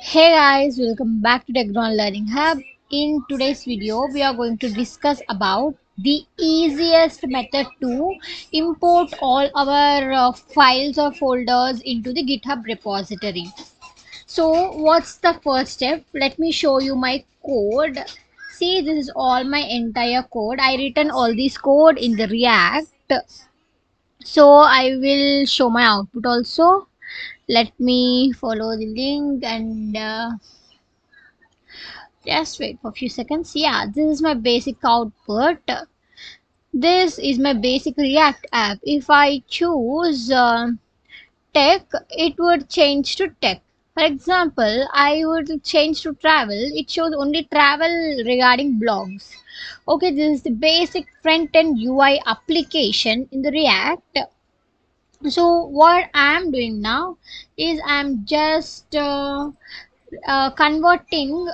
Hey guys, welcome back to Techron Learning Hub. In today's video, we are going to discuss about the easiest method to import all our files or folders into the GitHub repository. So, what's the first step? Let me show you my code. See, this is all my entire code. I written all this code in the React. So, I will show my output also. Let me follow the link and just wait for a few seconds. Yeah, this is my basic output. This is my basic React app. If I choose tech, it would change to tech. For example, I would change to travel. It shows only travel regarding blogs. Okay, this is the basic front end UI application in the React. So what I'm doing now is I'm just converting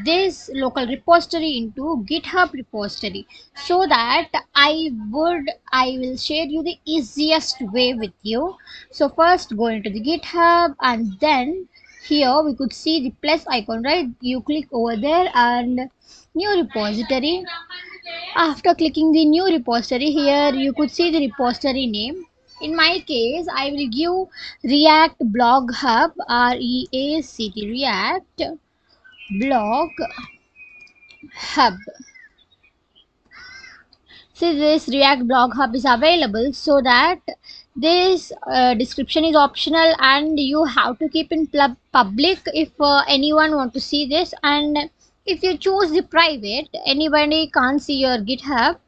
this local repository into GitHub repository so that I will share you the easiest way with you. So first go into the GitHub and then here we could see the plus icon, right? You click over there and new repository. After clicking the new repository, here you could see the repository name. In my case, I will give React Blog Hub, REACT, React Blog Hub. See, this React Blog Hub is available so that this description is optional and you have to keep in public if anyone want to see this, and if you choose the private, anybody can't see your GitHub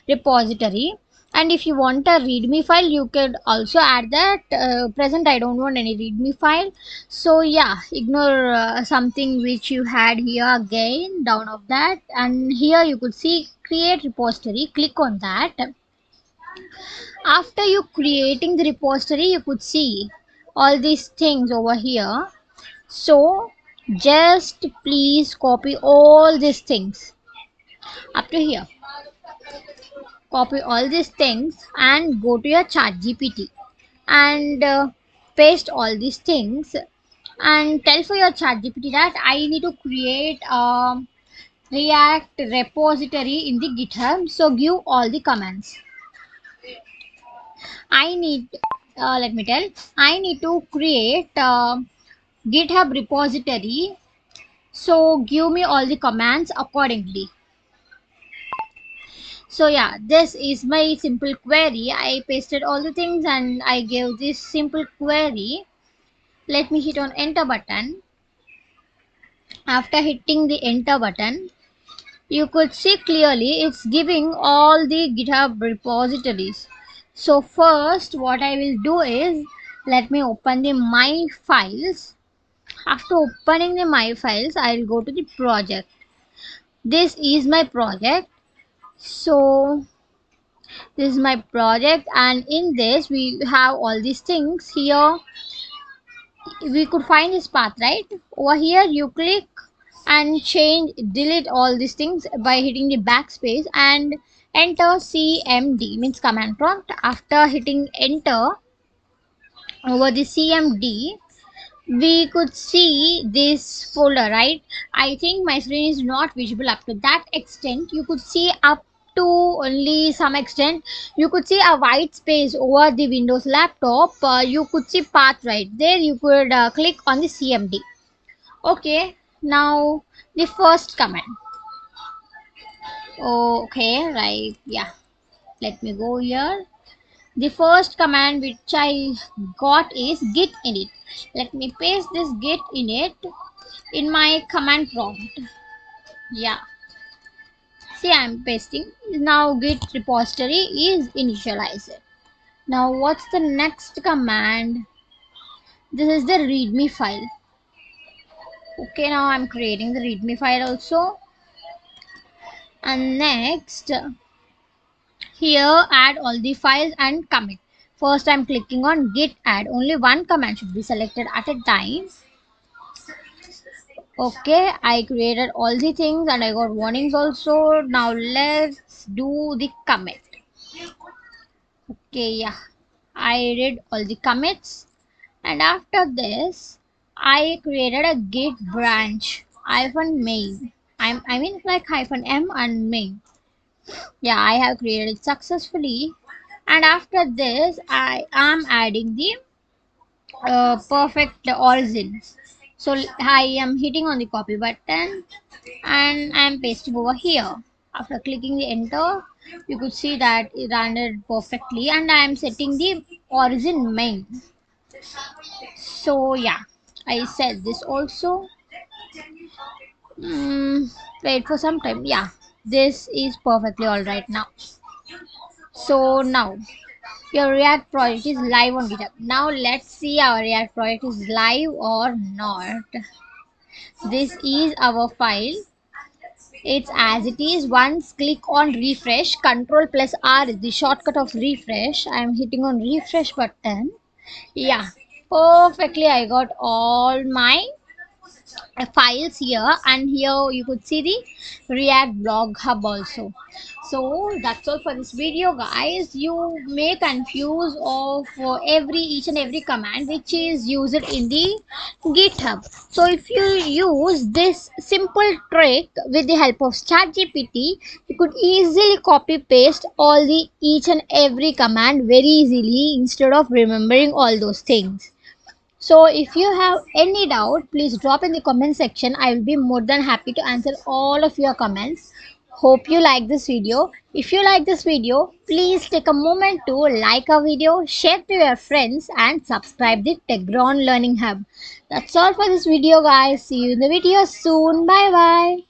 repository. And if you want a readme file, you could also add that. Present I don't want any readme file, so yeah, ignore something which you had here again down of that. And here you could see create repository, click on that. After you creating the repository, you could see all these things over here. So just please copy all these things up to here. Copy all these things and go to your chat gpt and paste all these things and tell for your chat gpt that I need to create a react repository in the github, so give all the commands. I need let me tell, I need to create a github repository, so give me all the commands accordingly. So yeah, this is my simple query. I pasted all the things and I gave this simple query. Let me hit on enter button. After hitting the enter button, you could see clearly it's giving all the GitHub repositories. So first what I will do is, let me open the my files. After opening the my files, I'll go to the project. This is my project. So this is my project and in this we have all these things. Here we could find this path, right? Over here you click and change, delete all these things by hitting the backspace and enter cmd, means command prompt. After hitting enter over the cmd, we could see this folder, right? I think my screen is not visible up to that extent. You could see up to only some extent. You could see a white space over the Windows laptop. You could see path right there. You could click on the cmd. Okay, now the first command. Okay, right, yeah, let me go here. The first command which I got is git init. Let me paste this git init in my command prompt. Yeah, see, I'm pasting. Now git repository is initialized. Now what's the next command? This is the readme file. Okay, now I'm creating the readme file also. And next, here add all the files and commit. First I'm clicking on git add. Only one command should be selected at a time. Okay, I created all the things and I got warnings also. Now let's do the commit. Okay, yeah, I did all the commits and after this I created a git branch hyphen main. I mean like hyphen m and main. Yeah, I have created it successfully. And after this, I am adding the perfect origins. So I am hitting on the copy button and I am pasting over here. After clicking the enter, you could see that it rendered perfectly, and I am setting the origin main. So yeah, I said this also. Wait for some time. Yeah, this is perfectly all right now. So now your React project is live on GitHub. Now let's see our React project is live or not. This is our file. It's as it is. Once click on refresh. Control plus R is the shortcut of refresh. I am hitting on refresh button. Yeah, perfectly. I got all my files here, and here you could see the React blog hub also. So that's all for this video, guys. You may confuse of every each and every command which is used in the GitHub. So if you use this simple trick with the help of ChatGPT, you could easily copy paste all the each and every command very easily instead of remembering all those things. So if you have any doubt, please drop in the comment section. I will be more than happy to answer all of your comments. Hope you like this video. If you like this video, please take a moment to like our video, share to your friends, and subscribe the Tegron Learning Hub. That's all for this video, guys. See you in the video soon. Bye bye.